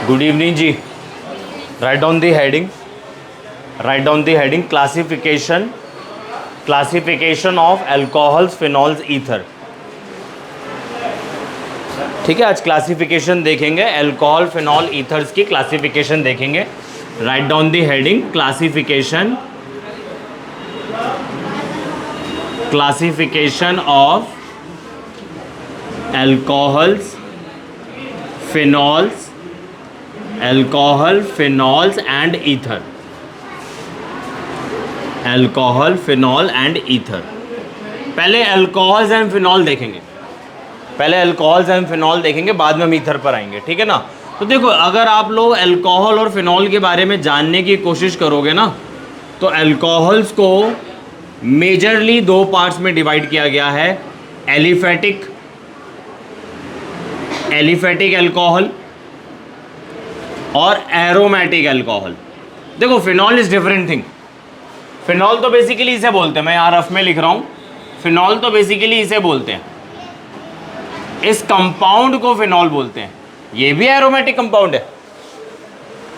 Good evening ji. Write down the heading. Write down the heading. Classification of alcohols, phenols, ether. ठीक है, आज classification देखेंगे, alcohol, phenol, ethers की classification देखेंगे. Write down the heading. Classification of alcohols, phenols, alcohol, phenols and ether. Alcohol, phenol and ether. पहले alcohols and phenol देखेंगे. बाद में हम ईथर पर आएंगे. ठीक है ना. तो देखो, अगर आप लोग अल्कोहल और फिनॉल के बारे में जानने की कोशिश करोगे ना, तो अल्कोहल्स को मेजरली दो पार्ट्स में डिवाइड किया गया है. एलिफेटिक अल्कोहल और एरोमेटिक अल्कोहल. देखो, phenol is different thing. Phenol तो बेसिकली इसे बोलते हैं, मैं यहाँ रफ में लिख रहा हूँ. फिनॉल तो बेसिकली इसे बोलते हैं, इस कंपाउंड को फिनॉल बोलते हैं. ये भी एरोमेटिक कंपाउंड है,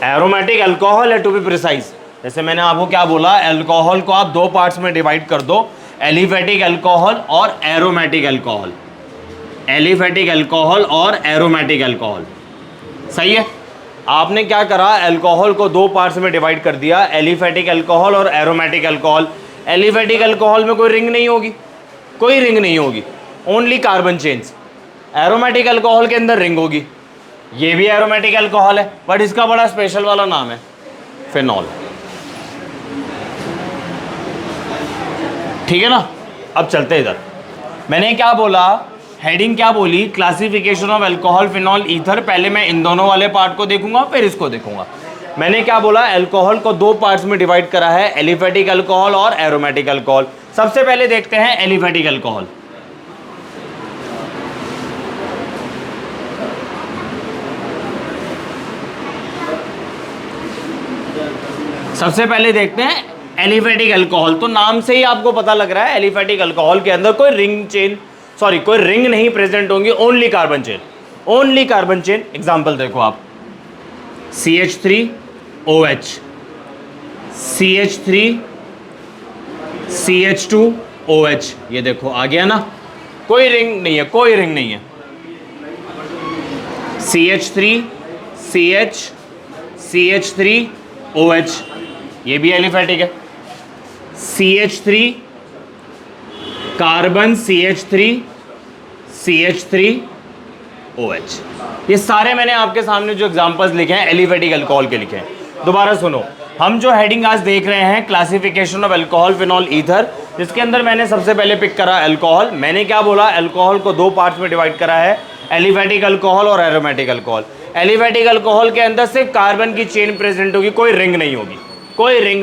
एरोमेटिक अल्कोहल है टू बी प्रिसाइज. जैसे मैंने आपको क्या बोला, अल्कोहल को आप दो पार्ट्स में डिवाइड कर दो, एलिफेटिक अल्कोहल और एरोमेटिक अल्कोहल. एलिफेटिक अल्कोहल और एरोमेटिक अल्कोहल. सही है. आपने क्या करा, अल्कोहल को दो पार्ट्स में डिवाइड कर दिया, एलिफेटिक अल्कोहल और एरोमेटिक अल्कोहल. एलिफेटिक अल्कोहल में कोई रिंग नहीं होगी, only carbon chains. Aromatic alcohol के अंदर रिंग होगी. ये भी एरोमेटिक अल्कोहल है, बट इसका बड़ा स्पेशल वाला नाम है फिनॉल. ठीक है ना. अब चलते हैं इधर. मैंने क्या बोला, हेडिंग क्या बोली, classification of alcohol, phenol, ether. पहले मैं इन दोनों वाले पार्ट को देखूंगा, फिर इसको देखूंगा. मैंने क्या बोला, अल्कोहल को दो पार्ट्स में डिवाइड करा है, एलिफेटिक अल्कोहल और एरोमेटिक अल्कोहल. सबसे पहले देखते हैं एलिफेटिक अल्कोहल. सबसे पहले देखते हैं एलिफेटिक अल्कोहल. तो नाम से ही आपको पता लग रहा है, एलिफेटिक अल्कोहल के अंदर कोई रिंग नहीं प्रेजेंट होंगी, ओनली कार्बन चेन. एग्जांपल देखो आप, CH3OH, CH3, CH2OH. ये देखो आ गया ना, कोई रिंग नहीं है. CH3, CH, CH3OH, ये भी एलिफेटिक है. CH3 carbon, CH3OH. ये सारे मैंने आपके सामने जो एग्जांपल्स लिखे हैं एलिफेटिक अल्कोहल के लिखे हैं. दोबारा सुनो, हम जो हेडिंग आज देख रहे हैं, classification of alcohol, phenol, ether, जिसके अंदर मैंने सबसे पहले पिक करा अल्कोहल. मैंने क्या बोला, अल्कोहल को दो पार्ट्स में डिवाइड करा है, एलिफेटिक अल्कोहल और एरोमेटिक अल्कोहल. एलिफेटिक अल्कोहल के अंदर सिर्फ कार्बन की चेन प्रेजेंट होगी, कोई रिंग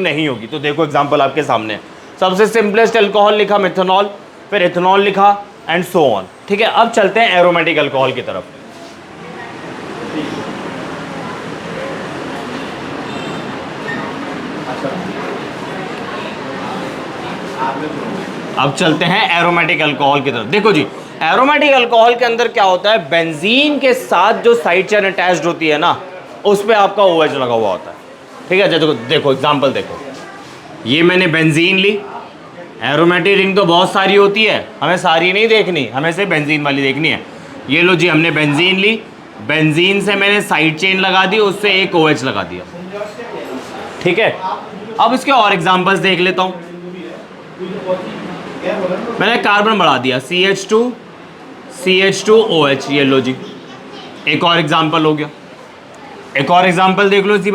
नहीं होगी. तो देखो एग्जांपल आपके सामने. सबसे सिंपलेस्ट अल्कोहल लिखा मिथेनॉल, फिर इथेनॉल लिखा एंड सो ऑन. ठीक है. अब चलते हैं एरोमेटिक अल्कोहल की तरफ. एरोमेटिक अल्कोहल की तरफ. देखो जी, एरोमेटिक अल्कोहल के अंदर क्या होता है, बेंजीन के साथ जो साइड चेन अटैच्ड होती है ना, उस पर आपका OH लगा हुआ होता है. ठीक है. देखो एग्जांपल देखो, ये मैंने बेंजीन ली. एरोमेटिक रिंग तो बहुत सारी होती है, हमें सारी नहीं देखनी, हमें सिर्फ बेंजीन वाली देखनी है. ये लो जी, हमने बेंजीन ली, बेंजीन से मैंने साइड चेन लगा दी, उससे एक OH लगा दिया. ठीक है. अब इसके और एग्जांपल्स देख लेता हूँ. मैंने कार्बन बढ़ा दिया, CH2OH. ये लो जी, एक और एग्जांपल हो गया. एक और एग्जांपल देख लो इसी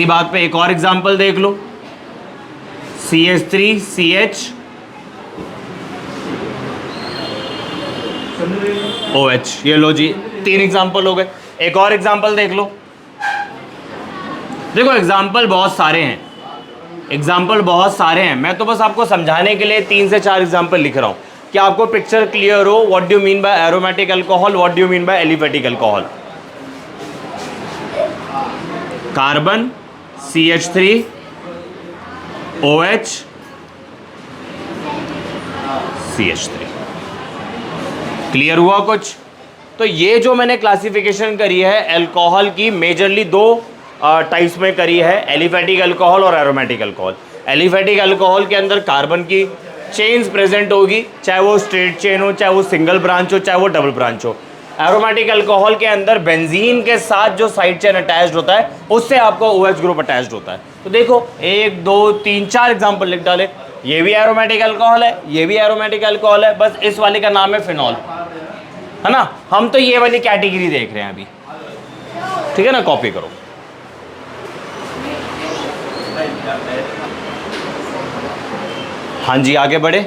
बात पे एक और एग्जांपल देख लो, CH3CHOH. ये लो जी, 3 एग्जांपल हो गए. एक और एग्जांपल देख लो. देखो एग्जांपल बहुत सारे हैं, मैं तो बस आपको समझाने के लिए 3 से 4 एग्जांपल लिख रहा हूं कि आपको पिक्चर क्लियर हो. What do you mean by aromatic alcohol, what do you mean by aliphatic alcohol. Carbon, CH3OH, CH3. Clear हुआ कुछ? तो ये जो मैंने क्लासिफिकेशन करी है अल्कोहल की, मेजरली दो टाइप्स में करी है, एलिफेटिक अल्कोहल और एरोमेटिक अल्कोहल। एलिफेटिक अल्कोहल के अंदर कार्बन की चेन्स प्रेजेंट होगी, चाहे वो स्ट्रेट चेन हो, चाहे वो सिंगल ब्रांच हो, चाहे वो डबल ब्रांच हो। एरोमेटिक अल्कोहल के अंदर बेंजीन के साथ जो साइड चेन अटैच्ड होता है उससे आपका OH ग्रुप अटैच्ड होता है। तो देखो 1 2 3 4 एग्जांपल लिख डाले, ये भी एरोमेटिक अल्कोहल है, ये भी एरोमेटिक अल्कोहल है, बस इस वाले का नाम है फिनॉल, है ना। हम तो ये वाली कैटेगरी देख रहे हैं अभी, ठीक है ना, कॉपी करो। हाँ जी, आगे बढ़े,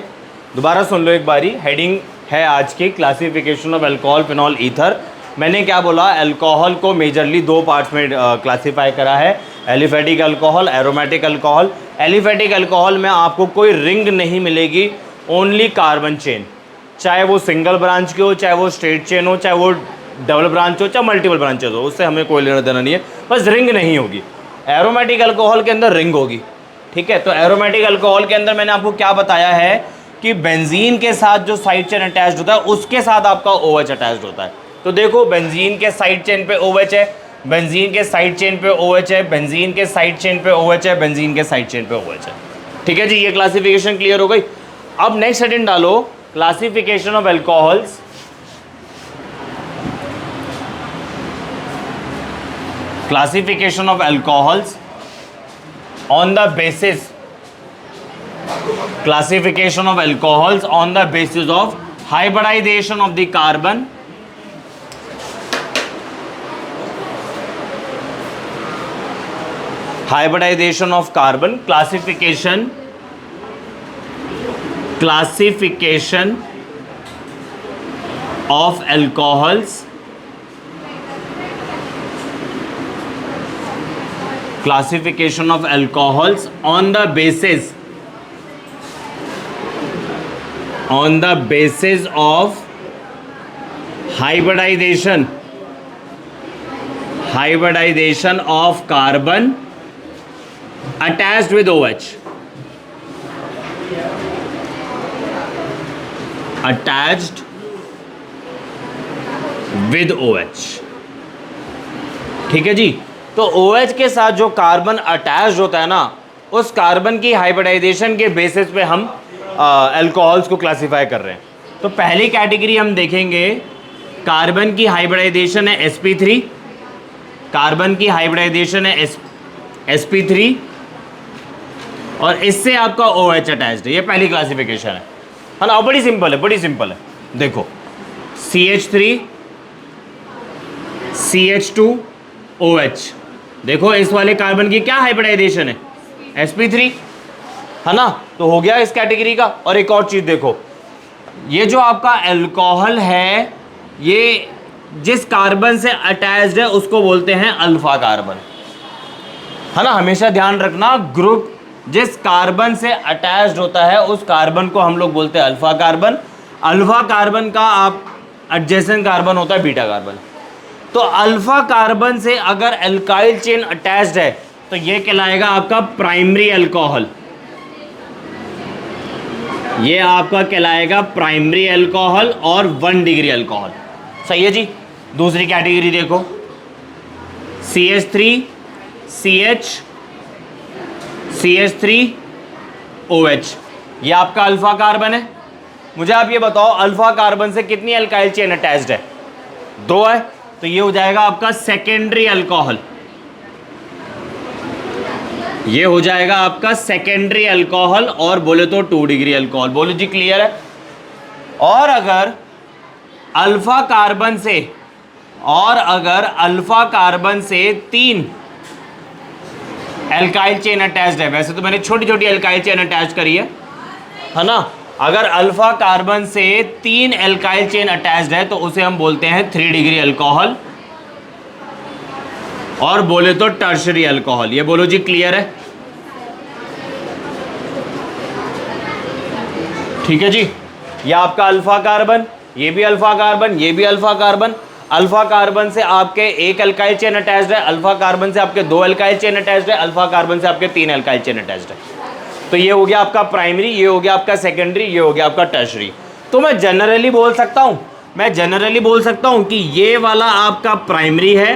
दोबारा सुन लो एक बारी। हेडिंग है आज की classification of alcohol, phenol, ether. मैंने क्या बोला, अल्कोहल को मेजरली दो पार्ट्स में क्लासिफाई करा है, aliphatic alcohol, aromatic alcohol. Aliphatic alcohol में आपको कोई रिंग नहीं मिलेगी, ओनली कार्बन चेन, चाहे वो सिंगल ब्रांच की हो, चाहे वो स्ट्रेट चेन हो, चाहे वो डबल ब्रांच हो, चाहे मल्टीपल ब्रांचेज हो, उससे हमें कोई लेना देना नहीं है, बस रिंग नहीं होगी। एरोमेटिक अल्कोहल के अंदर रिंग होगी, ठीक है। तो एरोमेटिक अल्कोहल के अंदर मैंने आपको क्या बताया है कि बेंजीन के साथ जो साइड चेन अटैच्ड होता है उसके साथ आपका OH अटैच्ड होता है। तो देखो बेंजीन के साइड चेन पे OH है, बेंजीन के साइड चेन पे OH है, बेंजीन के साइड चेन पे OH है, बेंजीन के साइड चेन पे OH है, ठीक है जी। ये क्लासिफिकेशन क्लियर हो गई। अब नेक्स्ट हेडिंग डालो, classification of alcohols. Classification of alcohols on the basis, classification of alcohols on the basis of hybridization of the carbon, hybridization of carbon, classification of alcohols, classification of alcohols on the basis of hybridization of carbon attached with OH, attached with OH, ठीक है जी। तो OH के साथ जो carbon attached होता है ना, उस कार्बन की हाइब्रिडाइजेशन के बेसिस पे हम अल्कोहल्स को क्लासिफाई कर रहे हैं। तो पहली कैटेगरी हम देखेंगे, कार्बन की हाइब्रिडाइजेशन है sp3, कार्बन की हाइब्रिडाइजेशन है sp3 और इससे आपका OH अटैच्ड है, ये पहली क्लासिफिकेशन है ना। बड़ी सिंपल है, बड़ी सिंपल है। देखो CH3 CH2 OH, देखो इस वाले कार्बन की क्या हाइब्रिडाइजेशन है, sp3, है ना। तो हो गया इस कैटेगरी का। और एक और चीज देखो, ये जो आपका अल्कोहल है, ये जिस कार्बन से अटैच्ड है उसको बोलते हैं अल्फा कार्बन, है ना। हमेशा ध्यान रखना, ग्रुप जिस कार्बन से अटैच्ड होता है उस कार्बन को हम लोग बोलते हैं अल्फा कार्बन। अल्फा कार्बन का आप एडजेसेंट कार्बन होता है बीटा कार्बन। तो अल्फा कार्बन से अगर अल्काइल चेन अटैच्ड है तो ये कहलाएगा आपका प्राइमरी अल्कोहल, ये आपका कहलाएगा प्राइमरी अल्कोहल और 1 डिग्री अल्कोहल, सही है जी। दूसरी कैटेगरी देखो, CH3 CH3 OH, ये आपका अल्फा कार्बन है। मुझे आप ये बताओ, अल्फा कार्बन से कितनी अल्काइल चेन अटैच्ड है? 2 है, तो ये हो जाएगा आपका सेकेंडरी अल्कोहल, ये हो जाएगा आपका सेकेंडरी अल्कोहल और बोले तो 2 डिग्री अल्कोहल। बोलो जी, क्लियर है। और अगर अल्फा कार्बन से 3 एल्काइल चेन अटैच्ड है, वैसे तो मैंने छोटी छोटी एल्काइल चेन अटैच करी है ना। अगर अल्फा कार्बन से 3 एल्काइल चेन अटैच्ड है तो उसे हम बोलते हैं 3 डिग्री अल्कोहल और बोले तो टर्शरी अल्कोहल। ये बोलो जी, क्लियर है, ठीक है जी। ये आपका अल्फा कार्बन, ये भी अल्फा कार्बन, ये भी अल्फा कार्बन। अल्फा कार्बन से आपके 1 अल्काइल चेन अटैच्ड है, अल्फा कार्बन से आपके 2 अल्काइल चेन अटैच्ड है, अल्फा कार्बन से आपके 3 अल्काइल चेन अटैच्ड है। तो ये हो गया आपका प्राइमरी, ये हो गया आपका सेकेंडरी, ये हो गया आपका टर्शरी। तो मैं जनरली बोल सकता हूँ मैं जनरली बोल सकता हूं कि ये वाला आपका प्राइमरी है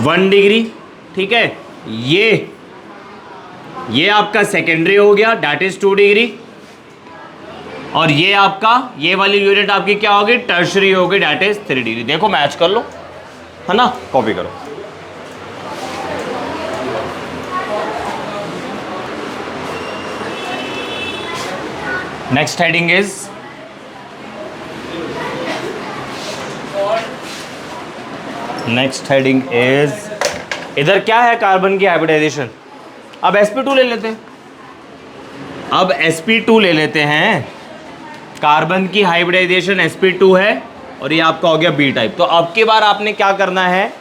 1 डिग्री, ठीक है, ये आपका सेकेंडरी हो गया दैट इज 2 डिग्री, और ये आपका ये वाली यूनिट आपकी क्या होगी, टर्शरी होगी दैट इज 3 डिग्री। देखो मैच कर लो, है ना, कॉपी करो। नेक्स्ट हेडिंग इज इधर क्या है, कार्बन की हाइब्रिडाइजेशन। अब sp2 ले लेते हैं, अब sp2 ले लेते हैं, कार्बन की हाइब्रिडाइजेशन sp2 है और ये आपका हो गया बी टाइप। तो अब की बार आपने क्या करना है,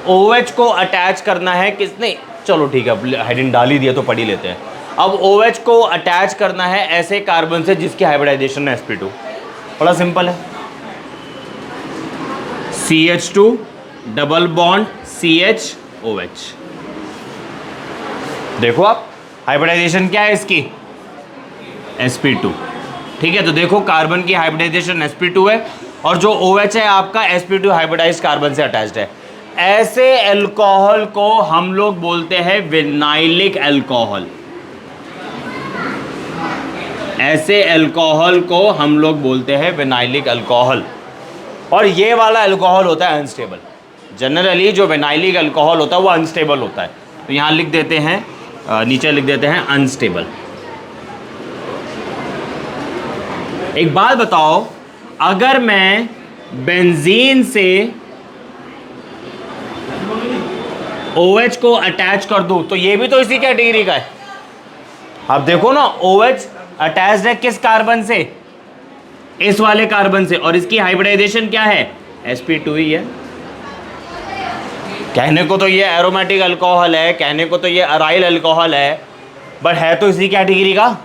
OH को अटैच करना है किसने, चलो ठीक है हेडिंग डाल ही दिया तो पढ़ ही लेते हैं। अब OH को अटैच करना है ऐसे कार्बन से जिसकी हाइब्रिडाइजेशन है sp2। बड़ा सिंपल है, CH2 डबल बॉन्ड CHOH। देखो आप हाइब्रिडाइजेशन क्या है इसकी, sp2, ठीक है। तो देखो कार्बन की हाइब्रिडाइजेशन sp2 है और जो OH है आपका sp2 हाइब्रिडाइज्ड कार्बन से अटैच्ड है। ऐसे अल्कोहल को हम लोग बोलते हैं विनाइलिक अल्कोहल, ऐसे अल्कोहल को हम लोग बोलते हैं विनाइलिक अल्कोहल। और ये वाला अल्कोहल होता है अनस्टेबल। जनरली जो विनाइलिक अल्कोहल होता है वो अनस्टेबल होता है, तो यहाँ लिख देते हैं, नीचे लिख देते हैं अनस्टेबल। एक बात बताओ, अगर मैं बेंजीन से OH को अटैच कर दूं तो ये भी तो इसी कैटेगरी का है। आप देखो ना, OH अटैच्ड है किस कार्बन से, इस वाले कार्बन से, और इसकी हाइब्रिडाइजेशन क्या है, sp2 ही है। कहने को तो ये एरोमेटिक अल्कोहल है, कहने को तो ये अराइल अल्कोहल है, बट है तो इसी कैटेगरी का,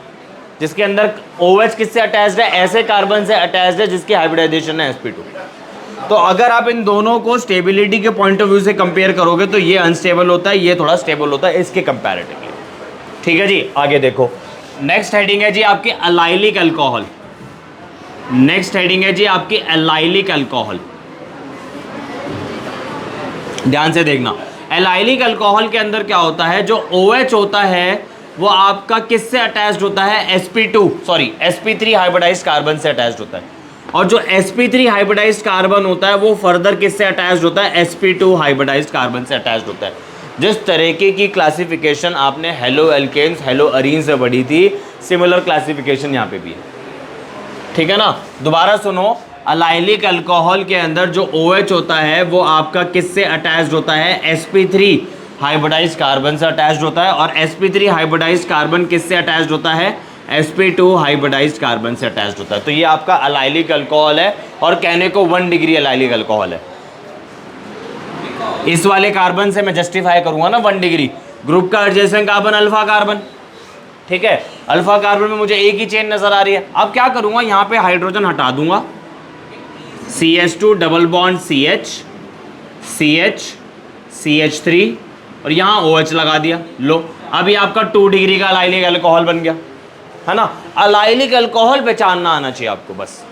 जिसके अंदर OH किससे अटैच्ड है, ऐसे कार्बन से अटैच्ड है जिसकी हाइब्रिडाइजेशन है sp2। तो अगर आप इन दोनों को स्टेबिलिटी के पॉइंट ऑफ व्यू से कंपेयर करोगे तो ये अनस्टेबल होता है, ये थोड़ा स्टेबल होता है इसके कंपैरेटिवली, ठीक है जी। आगे देखो, नेक्स्ट हेडिंग है जी आपकी अलाइलिक अल्कोहल। नेक्स्ट हेडिंग है जी आपकी एलाइलिक अल्कोहल। ध्यान से देखना, एलाइलिक अल्कोहल के अंदर क्या होता है, जो OH होता है वो आपका किससे अटैच्ड होता है, sp3 हाइब्रिडाइज्ड कार्बन से अटैच्ड होता है। और जो sp3 हाइब्रिडाइज्ड कार्बन होता है वो फर्दर किससे अटैच्ड होता है, sp2 हाइब्रिडाइज्ड कार्बन से अटैच्ड होता है। जिस तरीके की क्लासिफिकेशन आपने हेलो एल्केन्स हेलो अरीन से पढ़ी थी, सिमिलर क्लासिफिकेशन यहाँ पे भी है, ठीक है ना। दोबारा सुनो, अलाइलिक अल्कोहल के अंदर जो OH होता है वो आपका किससे अटैच्ड होता है, sp3 हाइब्रिडाइज्ड कार्बन से अटैच्ड होता है। और sp3 हाइब्रिडाइज्ड कार्बन किससे अटैच्ड होता है, sp2 हाइब्रिडाइज्ड कार्बन से अटैच्ड होता है। तो ये आपका अलाइलिक अल्कोहल है और कहने को 1 डिग्री अलाइलिक अल्कोहल है। इस वाले कार्बन से मैं जस्टिफाई करूंगा ना 1 डिग्री, ग्रुप का एडजेसेंट कार्बन अल्फा कार्बन, ठीक है। अल्फा कार्बन में मुझे एक ही चेन नजर आ रही है। अब क्या करूंगा, यहाँ पे हाइड्रोजन हटा दूंगा, CH2 डबल बॉन्ड CH3 और यहाँ OH लगा दिया। लो, अभी आपका 2 डिग्री का अलाइलिक अल्कोहल बन गया, है ना। अलाइलिक अल्कोहल पहचानना आना चाहिए आपको, बस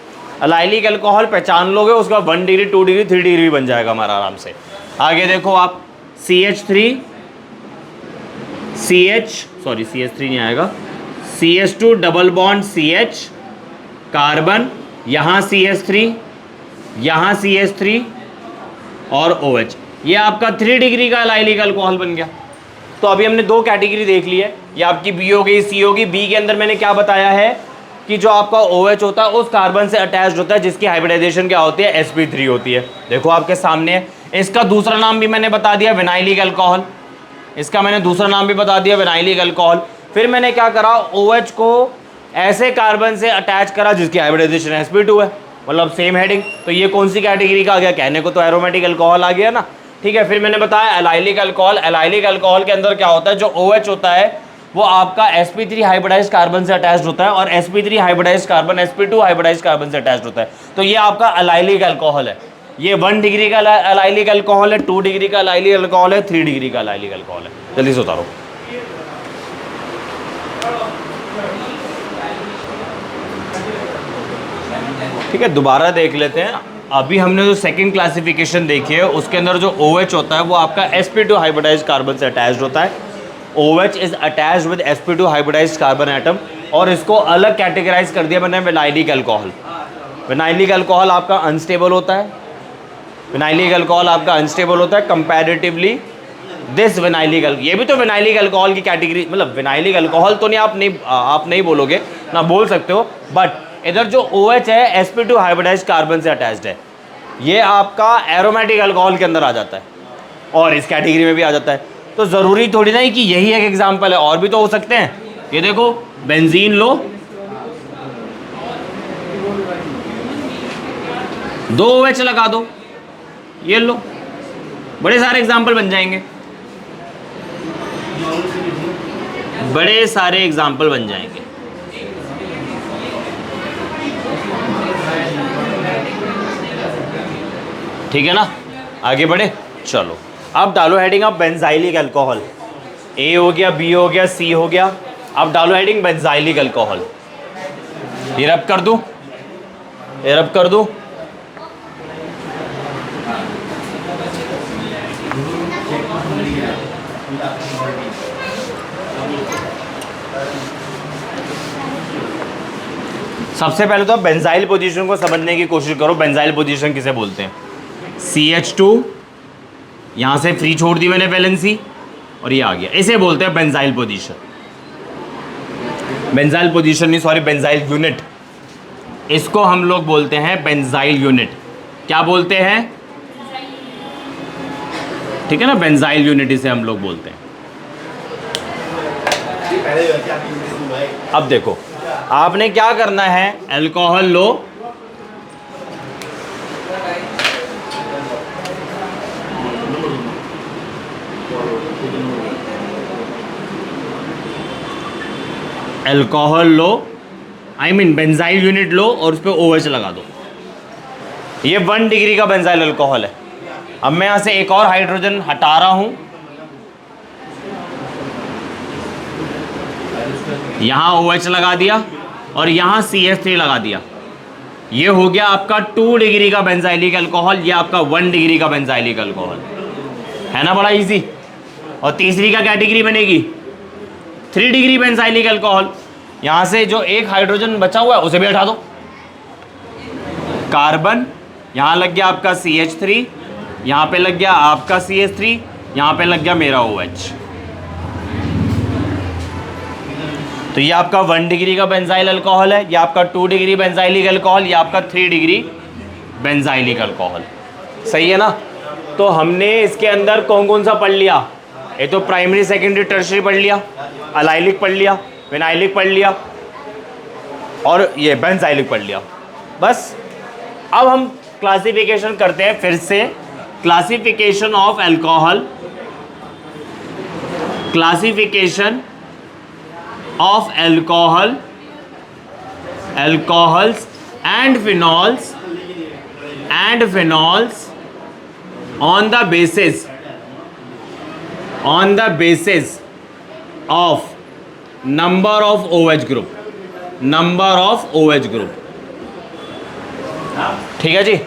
अलाइलिक अल्कोहल पहचान लोगे उसका 1 डिग्री 2 डिग्री 3 डिग्री बन जाएगा हमारा आराम से। आगे देखो आप, CH3 नहीं आएगा, CH2 double bond CH carbon, यहाँ CH3, यहाँ CH3 और OH, ये आपका 3 डिग्री का अलाइलिक अल्कोहल बन गया। तो अभी हमने 2 कैटेगरी देख ली है, ये आपकी बी हो गई, सी होगी। बी के अंदर मैंने क्या बताया है कि जो आपका OH होता है उस कार्बन से अटैच्ड होता है जिसकी हाइब्रिडाइजेशन क्या होती है, sp3 होती है। देखो आपके सामने है, इसका दूसरा नाम भी मैंने बता दिया विनाइलिक अल्कोहल, इसका मैंने दूसरा नाम भी बता दिया विनाइलिक अल्कोहल। फिर मैंने क्या करा, OH को ऐसे कार्बन से अटैच करा जिसकी हाइब्रिडाइजेशन sp2 है, मतलब सेम हेडिंग। तो ये कौन सी कैटेगरी का आ गया, कहने को तो एरोमेटिक अल्कोहल आ गया ना, ठीक है। फिर मैंने बताया एलाइलिक अल्कोहल। एलाइलिक अल्कोहल के अंदर क्या होता है, जो OH होता है वो आपका sp3 हाइब्रिडाइज्ड कार्बन से अटैच्ड होता है और sp3 hybridised carbon sp2 hybridised carbon से अटैच्ड होता है। तो ये आपका एलाइलिक अल्कोहल है। ये 1 डिग्री का एलाइलिक अल्कोहल है, 2 डिग्री का एलाइलिक अल्कोहल है, 3 डिग्री का एलाइलिक अल्कोहल है। जल्दी से उतारो। ठीक है, दोबारा देख लेते हैं। अभी हमने जो सेकंड क्लासिफिकेशन देखी है उसके अंदर जो OH होता है वो आपका sp2 हाइब्रिडाइज्ड कार्बन से अटैच्ड होता है। OH is attached with sp2 hybridised carbon atom, और इसको अलग कैटेगराइज कर दिया मैंने विनाइलिक अल्कोहल। विनाइलिक अल्कोहल आपका अनस्टेबल होता है, विनाइलिक अल्कोहल आपका अनस्टेबल होता है कंपैरेटिवली दिस विनाइलिक अल्कोहल। ये भी तो विनाइलिक अल्कोहल की कैटेगरी, मतलब विनाइलिक अल्कोहल तो नहीं, आप नहीं बोलोगे ना, बोल सकते हो, बट इधर जो OH है sp2 हाइब्रिडाइज्ड कार्बन से अटैच्ड है, ये आपका एरोमेटिक अल्कोहल के अंदर आ जाता है और इस कैटेगरी में भी आ जाता है। तो ज़रूरी थोड़ी ना कि यही एक एग्जाम्पल है, और भी तो हो सकते हैं। ये देखो बेंजीन लो, 2 OH लगा दो, ये लो, बड़े सारे एग्जाम्पल बन जाएंगे, बड़े सारे एग्जाम्पल बन जाएंगे। ठीक है ना, आगे बढ़े, चलो अब डालो heading of benzylic alcohol. A हो गया, B हो गया, C हो गया, अब डालो हेडिंग बेंजाइलिक अल्कोहल। ये रब कर दूं, ये रब कर दूं, सबसे पहले तो आप बेंजाइल पोजीशन को समझने की कोशिश करो। बेंजाइल पोजीशन किसे बोलते हैं? CH2, यहां से फ्री छोड़ दी मैंने वैलेंसी और ये आ गया, इसे बोलते हैं बेंजाइल पोजीशन। बेंजाइल पोजीशन नहीं, सॉरी, बेंजाइल यूनिट, इसको हम लोग बोलते हैं बेंजाइल यूनिट। क्या बोलते हैं? ठीक है ना, बेंजाइल यूनिट इसे हम लोग बोलते हैं। अब देखो आपने क्या करना है, अल्कोहल लो, अल्कोहल लो, आई मीन बेंजाइल यूनिट लो और उस पर OH लगा दो। ये 1 डिग्री का बेंजाइल अल्कोहल है। अब मैं यहां से एक और हाइड्रोजन हटा रहा हूं, यहां OH लगा दिया और यहां CH3 लगा दिया। ये हो गया आपका 2 डिग्री का बेंजाइलिक अल्कोहल, ये आपका 1 डिग्री का बेंजाइलिक अल्कोहल है ना, बड़ा इजी। और तीसरी का कैटेगरी बनेगी 3 डिग्री बेंजाइलिक अल्कोहल। यहां से जो एक हाइड्रोजन बचा हुआ है उसे भी हटा दो, कार्बन यहां लग गया आपका CH3, यहां पे लग गया आपका CH3, यहां पे लग गया मेरा OH। तो ये आपका 1 डिग्री का बेंजाइल अल्कोहल है, ये आपका 2 डिग्री बेंजाइलिक अल्कोहल, ये आपका 3 डिग्री बेंजाइलिक अल्कोहल। सही है ना। तो हमने इसके अंदर कौन कौन सा पढ़ लिया? ये तो प्राइमरी सेकेंडरी टर्शरी पढ़ लिया, अलाइलिक पढ़ लिया, विनाइलिक पढ़ लिया और ये बेंजाइलिक पढ़ लिया। बस अब हम क्लासिफिकेशन करते हैं फिर से। Classification of alcohol, classification of alcohol, alcohols and phenols on the basis of number of OH group, number of OH group। ठीक है जी।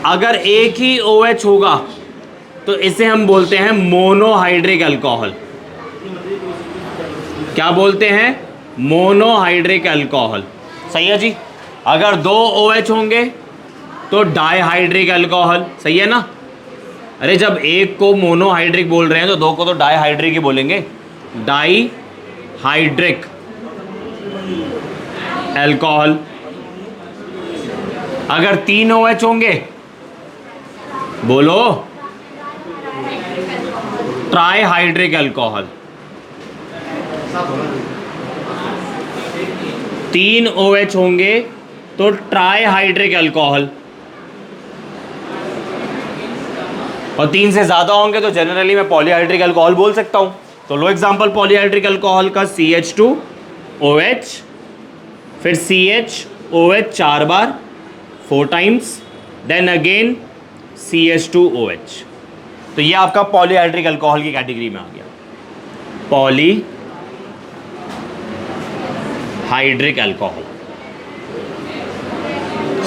अगर एक ही OH होगा तो इसे हम बोलते हैं मोनोहाइड्रिक अल्कोहल। क्या बोलते हैं? Monohydric alcohol. सही है जी। अगर 2 OH होंगे तो डाईहाइड्रिक अल्कोहल। सही है ना। अरे जब एक को मोनोहाइड्रिक बोल रहे हैं तो 2 को तो डाईहाइड्रिक ही बोलेंगे, डाईहाइड्रिक अल्कोहल। अगर 3 OH होंगे, बोलो, ट्राईहाइड्रिक अल्कोहल। 3 OH होंगे तो ट्राईहाइड्रिक अल्कोहल, और 3 से ज्यादा होंगे तो जनरली मैं पॉलीहाइड्रिक अल्कोहल बोल सकता हूं। तो लो एग्जांपल पॉलीहाइड्रिक अल्कोहल का CH2OH, फिर CHOH 4 बार 4 टाइम्स, देन अगेन CH2OH। तो ये आपका पॉलीहाइड्रिक अल्कोहल की कैटेगरी में आ गया, पॉलीहाइड्रिक अल्कोहल।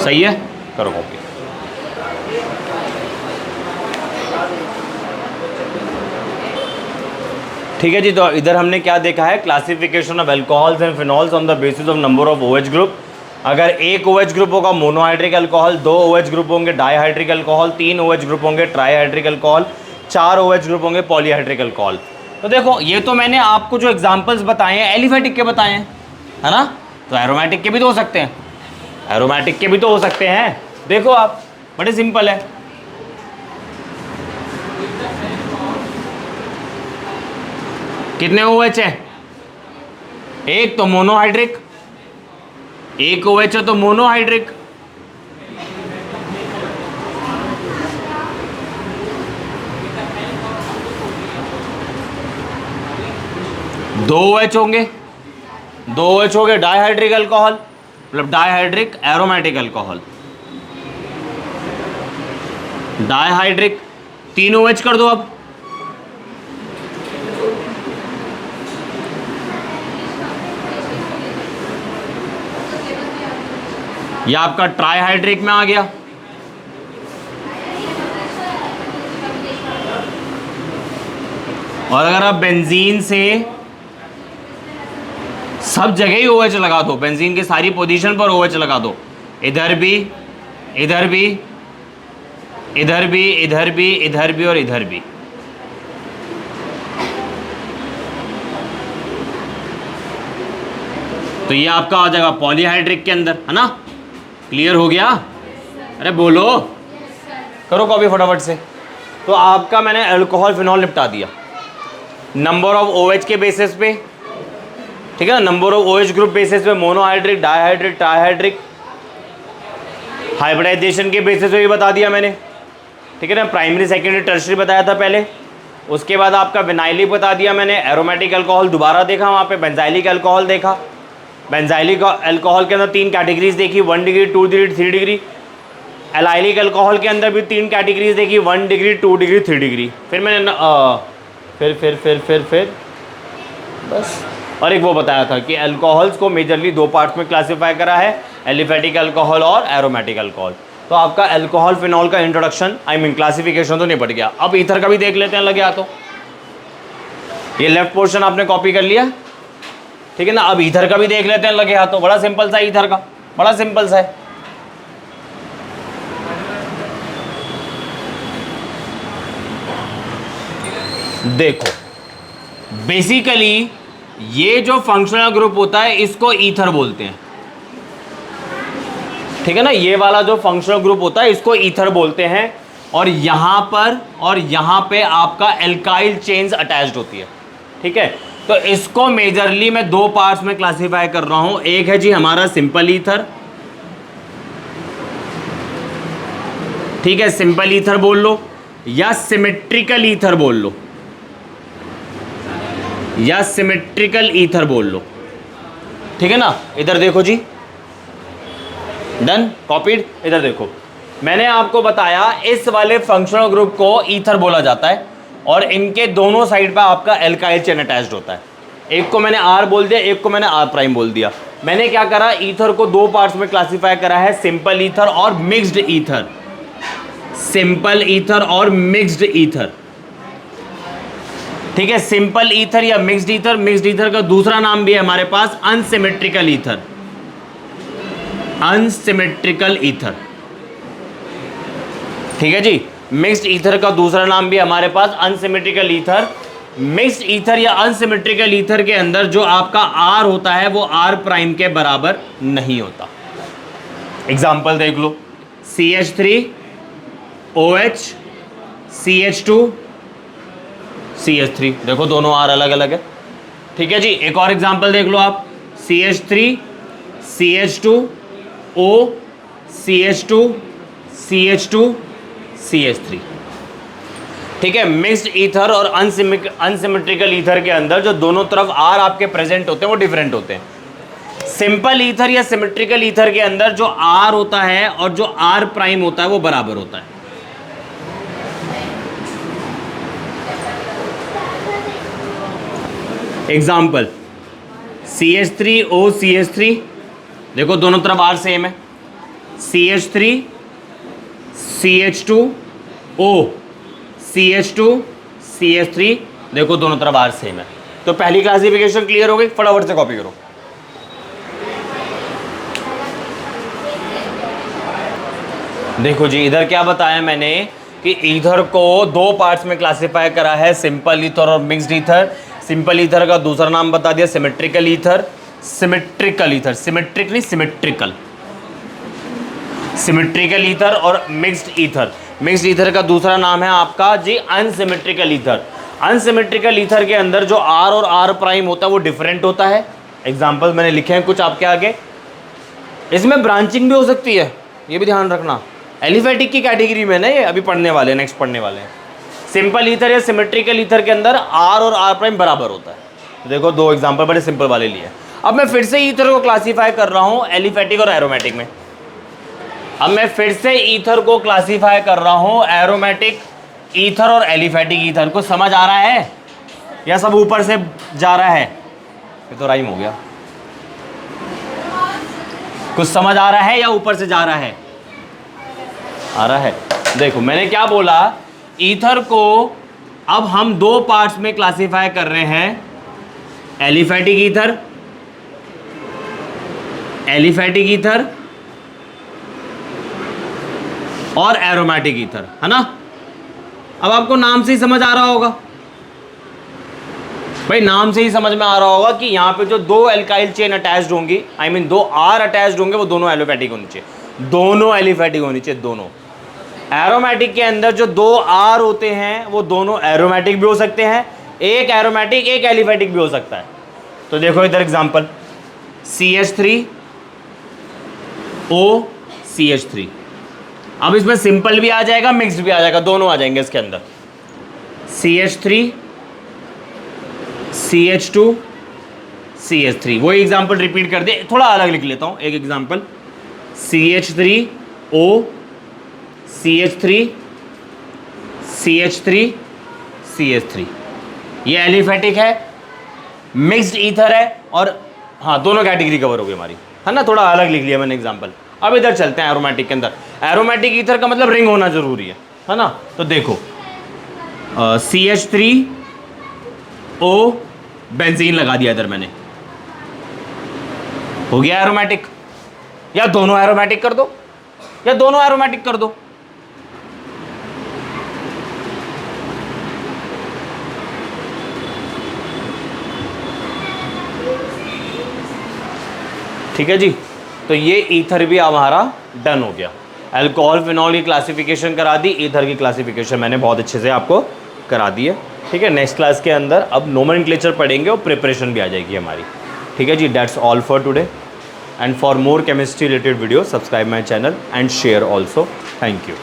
सही है, करो कॉपी। ठीक है जी, तो इधर हमने क्या देखा है, classification of alcohols and phenols on the basis of number of OH group. अगर एक OH ग्रुप होगा मोनोहाइड्रिक अल्कोहल, 2 OH ग्रुप होंगे डाइहाइड्रिक अल्कोहल, 3 OH ग्रुप होंगे ट्राइहाइड्रिक अल्कोहल, 4 OH ग्रुप होंगे पॉलीहाइड्रिक अल्कोहल। तो देखो ये तो मैंने आपको जो एग्जांपल्स बताए हैं एलिफेटिक के बताए हैं, है ना, तो एरोमेटिक के भी तो हो सकते हैं, एरोमेटिक के भी तो हो सकते हैं। देखो आप, बड़े सिंपल है। कितने OH है, एक तो मोनोहाइड्रिक, एक OH है तो मोनोहाइड्रिक, दो OH होंगे, दो OH हो गए डाइहाइड्रिक अल्कोहल, मतलब dihydric aromatic alcohol, dihydric, 3 OH कर दो अब, यह आपका ट्राइहाइड्रिक में आ गया। और अगर आप बेंजीन से सब जगह ही OH लगा दो, बेंजीन की सारी पोजीशन पर OH लगा दो, इधर भी, इधर भी, इधर भी, इधर भी, इधर भी और इधर भी, तो ये आपका आ जाएगा पॉलीहाइड्रिक के अंदर, है ना। क्लियर हो गया, अरे बोलो, करो कॉपी फटाफट से। तो आपका मैंने अल्कोहल फिनॉल निपटा दिया नंबर ऑफ OH के बेसिस पे, ठीक है ना, number of OH group basis पे, मोनोहाइड्रिक, डाइहाइड्रिक, ट्राइहाइड्रिक, हाइब्रिडाइजेशन के बेसिस पे भी बता दिया मैंने, ठीक है ना, प्राइमरी सेकेंडरी टर्शरी बताया था पहले। उसके बाद आपका विनाइलिक बता दिया मैंने, एरोमेटिक अल्कोहल दोबारा देखा वहाँ पे, बेंजाइलिक अल्कोहल देखा, बेंजाइलिक अल्कोहल के अंदर 3 कैटेगरीज देखी, 1 degree, 2 degree, 3 degree. Allylic alcohol के अंदर भी 3 कैटेगरीज देखी, 1 डिग्री, 2 डिग्री, 3 डिग्री। फिर मैंने फिर बस, और एक वो बताया था कि अल्कोहल्स को मेजरली 2 पार्ट्स में क्लासीफाई करा है, एलिफेटिक अल्कोहल और एरोमेटिक अल्कोहल। तो आपका अल्कोहल फिनॉल का इंट्रोडक्शन, आई मीन क्लासिफिकेशन तो निपट गया। अब ईथर का भी देख लेते हैं लगे हाथों। ये लेफ्ट पोर्शन आपने कॉपी कर लिया, ठीक है ना। अब ईथर का भी देख लेते हैं लगे हाथों, बड़ा सिंपल सा ईथर का, बड़ा सिंपल सा है। देखो बेसिकली ये जो फंक्शनल ग्रुप होता है इसको ईथर बोलते हैं, ठीक है ना। ये वाला जो फंक्शनल ग्रुप होता है इसको ईथर बोलते हैं। और यहां पर और यहां पे आपका एल्काइल चेन्स अटैच्ड होती है, ठीक है। तो इसको मेजरली मैं 2 पार्ट्स में क्लासिफाई कर रहा हूं। एक है जी हमारा सिंपल ईथर, ठीक है, सिंपल ईथर बोल लो, या सिमेट्रिकल ईथर बोल लो, या सिमेट्रिकल ईथर बोल लो, ठीक है ना। इधर देखो जी, डन, कॉपीड। इधर देखो, मैंने आपको बताया इस वाले फंक्शनल ग्रुप को ईथर बोला जाता है और इनके दोनों साइड पर आपका एल्काइल चेन अटैच्ड होता है। एक को मैंने R बोल दिया, एक को मैंने R प्राइम बोल दिया। मैंने क्या करा, ईथर को 2 पार्ट्स में क्लासिफाई करा है, सिंपल ईथर और मिक्स्ड ईथर, सिंपल ईथर और मिक्स्ड ईथर, ठीक है। सिंपल ईथर या मिक्स्ड ईथर, मिक्स्ड ईथर का दूसरा नाम भी है हमारे पास अनसिमेट्रिकल ईथर, अनसिमेट्रिकल ईथर, ठीक है जी। मिक्स्ड ईथर का दूसरा नाम भी हमारे पास अनसिमेट्रिकल ईथर। मिक्स्ड ईथर या अनसिमेट्रिकल ईथर के अंदर जो आपका R होता है वो R प्राइम के बराबर नहीं होता। एग्जाम्पल देख लो, CH3 OH CH2 CH3, देखो दोनों R अलग अलग है, ठीक है जी। एक और एग्जाम्पल देख लो आप, CH3 CH2 O CH2 CH2 CH3, ठीक है। मिक्स्ड ईथर और अनसिमेट्रिकल ईथर के अंदर जो दोनों तरफ R आपके प्रेजेंट होते हैं वो डिफरेंट होते हैं। सिंपल ईथर या सिमेट्रिकल ईथर के अंदर जो R होता है और जो R प्राइम होता है वो बराबर होता है। एग्जाम्पल, CH3 O CH3, देखो दोनों तरफ R सेम है। CH3 CH2O CH2 CH3, देखो दोनों तरफ R सेम है। तो पहली क्लासिफिकेशन क्लियर हो गई, फटाफट से कॉपी करो। देखो जी, इधर क्या बताया मैंने कि ईथर को दो पार्ट्स में क्लासिफाई करा है, सिंपल ईथर और मिक्स्ड ईथर। सिंपल ईथर का दूसरा नाम बता दिया symmetrical ether. Symmetrical ether, symmetric नहीं सिमेट्रिकल, सिमेट्रिकल ईथर और मिक्स्ड ईथर। मिक्स्ड ईथर का दूसरा नाम है आपका जी अनसिमेट्रिकल ईथर। अनसिमेट्रिकल ईथर के अंदर जो R और R प्राइम होता है वो डिफरेंट होता है। एग्जाम्पल मैंने लिखे हैं कुछ आपके आगे। इसमें ब्रांचिंग भी हो सकती है, ये भी ध्यान रखना। एलिफेटिक की कैटेगरी में ना ये अभी पढ़ने वाले, नेक्स्ट पढ़ने वाले हैं। सिंपल ईथर या सिमेट्रिकल ईथर के अंदर R और R प्राइम बराबर होता है। देखो दो एग्जांपल बड़े सिंपल वाले लिए। अब मैं फिर से ईथर को क्लासीफाई कर रहा हूँ एलिफेटिक और एरोमेटिक में। अब मैं फिर से ईथर को क्लासीफाई कर रहा हूँ एरोमेटिक ईथर और एलिफेटिक ईथर। को समझ आ रहा है या सब ऊपर से जा रहा है? ये तो राइम हो गया। कुछ समझ आ रहा है या ऊपर से जा रहा है? आ रहा है। देखो मैंने क्या बोला, ईथर को अब हम दो पार्ट्स में क्लासिफाई कर रहे हैं, एलिफेटिक ईथर, एलिफेटिक ईथर और एरोमेटिक ईथर, है ना। अब आपको नाम से ही समझ आ रहा होगा भाई, नाम से ही समझ में आ रहा होगा कि यहाँ पे जो दो एल्काइल चेन अटैच्ड होंगी, आई मीन दो R अटैच्ड होंगे, वो दोनों एलिफेटिक होनी चाहिए, दोनों एलिफेटिक होनी चाहिए, दोनों। एरोमेटिक के अंदर जो दो R होते हैं वो दोनों एरोमेटिक भी हो सकते हैं, एक एरोमेटिक एक एलिफेटिक भी हो सकता है। तो देखो इधर एग्जांपल CH3O CH3। अब इसमें सिंपल भी आ जाएगा, मिक्स्ड भी आ जाएगा, दोनों आ जाएंगे इसके अंदर। CH3 CH2 CH3। वही एग्जांपल रिपीट कर दे, थोड़ा अलग लिख लेता हूं एक example. CH3O CH3 CH3 CH3। ये एलिफेटिक है, मिक्स्ड ईथर है, और हाँ दोनों कैटेगरी कवर हो गई हमारी, है ना। थोड़ा अलग लिख लिया मैंने एग्जांपल। अब इधर चलते हैं एरोमेटिक के अंदर। एरोमेटिक ईथर का मतलब रिंग होना जरूरी है ना। तो देखो CH3O बेंजीन लगा दिया इधर मैंने, हो गया एरोमेटिक। या दोनों एरोमेटिक कर दो, या दोनों एरोमेटिक कर दो। ठीक है जी। तो ये ईथर भी हमारा डन हो गया। अल्कोहल फिनॉल की क्लासिफिकेशन करा दी, ईथर की क्लासिफिकेशन मैंने बहुत अच्छे से आपको करा दी है। ठीक है, नेक्स्ट क्लास के अंदर अब नोमेनक्लेचर पढ़ेंगे और प्रिपरेशन भी आ जाएगी हमारी। ठीक है जी, that's all for today, and for more chemistry related video subscribe my channel and share also. Thank you.